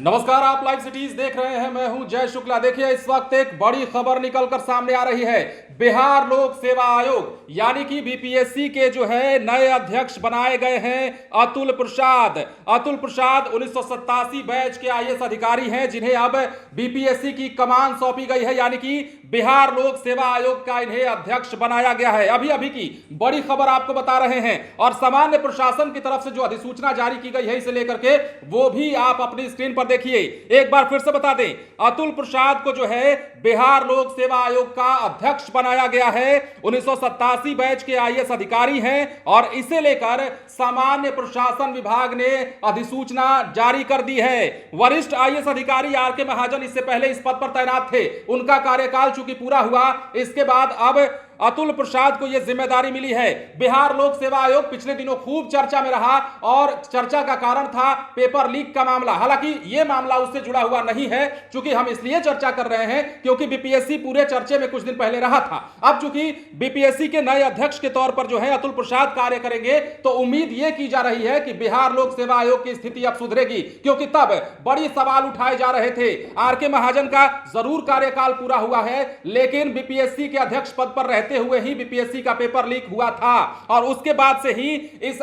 नमस्कार, आप live cities देख रहे हैं। मैं हूं जय शुक्ला। देखिए, इस वक्त एक बड़ी खबर निकलकर सामने आ रही है। बिहार लोक सेवा आयोग यानी कि बीपीएससी के जो है नए अध्यक्ष बनाए गए हैं अतुल प्रसाद। अतुल प्रसाद 1987 बैच के आईएएस अधिकारी हैं, जिन्हें अब बीपीएससी की कमान सौंपी गई है, यानी कि बिहार लोक सेवा आयोग का इन्हें अध्यक्ष बनाया गया है। अभी अभी की बड़ी खबर आपको बता रहे हैं और सामान्य प्रशासन की तरफ से जो अधिसूचना जारी की गई है इसे लेकर के वो भी आप अपनी स्क्रीन पर देखिए। एक बार फिर से बता दें, अतुल प्रसाद को जो है बिहार लोक सेवा आयोग का अध्यक्ष बनाया गया है। 1987 बैच के आईएएस अधिकारी हैं और इसे लेकर सामान्य प्रशासन विभाग ने अधिसूचना जारी कर दी है। वरिष्ठ आईएएस अधिकारी आर के महाजन इससे पहले इस पद पर तैनात थे। उनका कार्यकाल चूंकि पूरा हुआ, इसके बाद अब अतुल प्रसाद को यह जिम्मेदारी मिली है। बिहार लोक सेवा आयोग पिछले दिनों खूब चर्चा में रहा और चर्चा का कारण था पेपर लीक का मामला। हालांकि यह मामला उससे जुड़ा हुआ नहीं है, चूंकि हम इसलिए चर्चा कर रहे हैं क्योंकि बीपीएससी पूरे चर्चे में कुछ दिन पहले रहा था। अब चूंकि बीपीएससी के नए अध्यक्ष के तौर पर जो है अतुल प्रसाद कार्य करेंगे, तो उम्मीद यह की जा रही है कि बिहार लोक सेवा आयोग की स्थिति अब सुधरेगी, क्योंकि तब बड़ी सवाल उठाए जा रहे थे। आर के महाजन का जरूर कार्यकाल पूरा हुआ है, लेकिन बीपीएससी के अध्यक्ष पद पर रहते हुए ही बीपीएससी का पेपर लीक हुआ था और उसके बाद से ही इस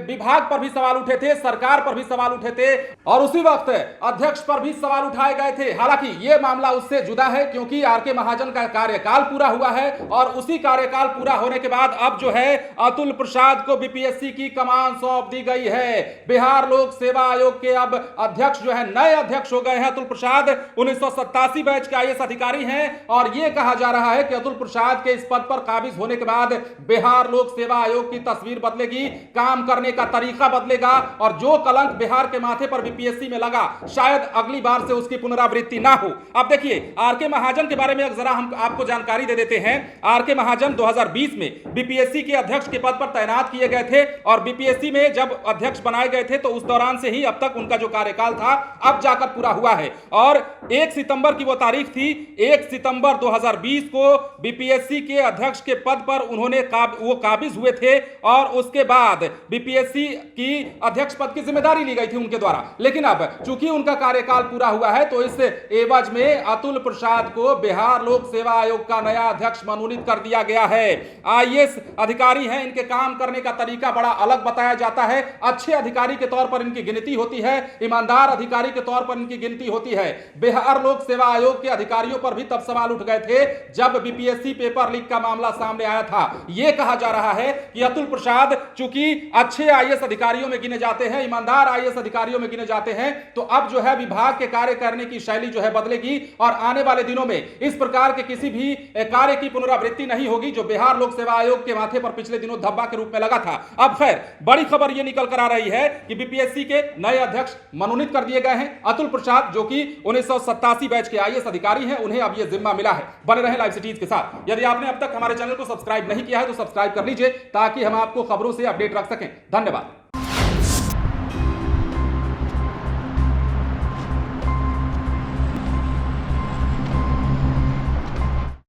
विभाग पर भी सवाल उठे थे, सरकार पर भी सवाल उठे थे और उसी वक्त अध्यक्ष पर भी सवाल उठाए गए थे। हालांकि यह मामला उससे जुदा है, क्योंकि आर के महाजन का कार्यकाल पूरा हुआ है और उसी कार्यकाल पूरा होने के बाद अब जो है अतुल प्रसाद को बीपीएससी की कमान सौंप दी गई है। बिहार लोक सेवा आयोग के अब अध्यक्ष जो है नए अध्यक्ष हो गए हैं अतुल प्रसाद। 1987 बैच के आईएएस अधिकारी हैं और यह कहा जा रहा है कि अतुल प्रसाद के इस पद पर काबिज होने के बाद बिहार लोक सेवा आयोग की तस्वीर बदलेगी, काम करने का तरीका बदलेगा और जो कलंक बिहार के माथे पर बीपीएससी में लगा, शायद अगली बार से उसकी पुनरावृत्ति ना हो। अब देखिए, आर के महाजन के बारे में जरा हम आपको जानकारी दे देते हैं। आर के महाजन 2020 में बीपीएससी के अध्यक्ष के पद पर तैनात किए गए थे और बीपीएससी में जब अध्यक्ष बनाए गए थे तो उस दौरान से ही अब तक उनका जो कार्यकाल था अब जाकर पूरा हुआ है और 1 सितंबर की वो तारीख थी। 1 सितंबर 2020 को बीपीएससी के अध्यक्ष के पद पर उन्होंने वो काबिज हुए थे और उसके बाद बीपीएससी की अध्यक्ष पद की जिम्मेदारी ली गई थी उनके द्वारा। लेकिन अब चूंकि उनका कार्यकाल पूरा हुआ है तो इस एवज में अतुल प्रसाद को बिहार लोक सेवा आयोग का नया अध्यक्ष मनोनीत कर दिया गया है। आईएएस अधिकारी हैं, इनके काम करने का तरीका बड़ा अलग बताया जाता है। अच्छे अधिकारी के तौर पर इनकी गिनती होती है, ईमानदार अधिकारी के तौर पर इनकी गिनती होती है। बिहार लोक सेवा आयोग के अधिकारियों पर भी तब सवाल उठ गए थे जब बीपीएससी पेपर लीक का मामला सामने आया था। यह कहा जा रहा है कि अतुल प्रसाद चूंकि अच्छे आईएएस अधिकारियों में गिने जाते हैं, ईमानदार आईएएस अधिकारियों में गिने जाते हैं, तो अब जो है विभाग के कार्य करने की शैली जो है बदलेगी और आने वाले दिनों में इस प्रकार के किसी भी कार्य की पुनरावृत्ति नहीं होगी जो बिहार लोक सेवा आयोग के माथे पर पिछले दिनों धब्बा के रूप में लगा था। अब खैर, बड़ी खबर यह निकल कर आ रही है कि बीपीएससी के नए अध्यक्ष मनोनीत कर दिए गए हैं अतुल प्रसाद, जो कि 1987 बैच के आईएएस अधिकारी हैं। उन्हें अब यह जिम्मा मिला है। बने रहे लाइव सिटीज के साथ। यदि आपने अब तक हमारे चैनल को सब्सक्राइब नहीं किया है तो सब्सक्राइब कर लीजिए ताकि हम आपको खबरों से अपडेट रख सकें। धन्यवाद।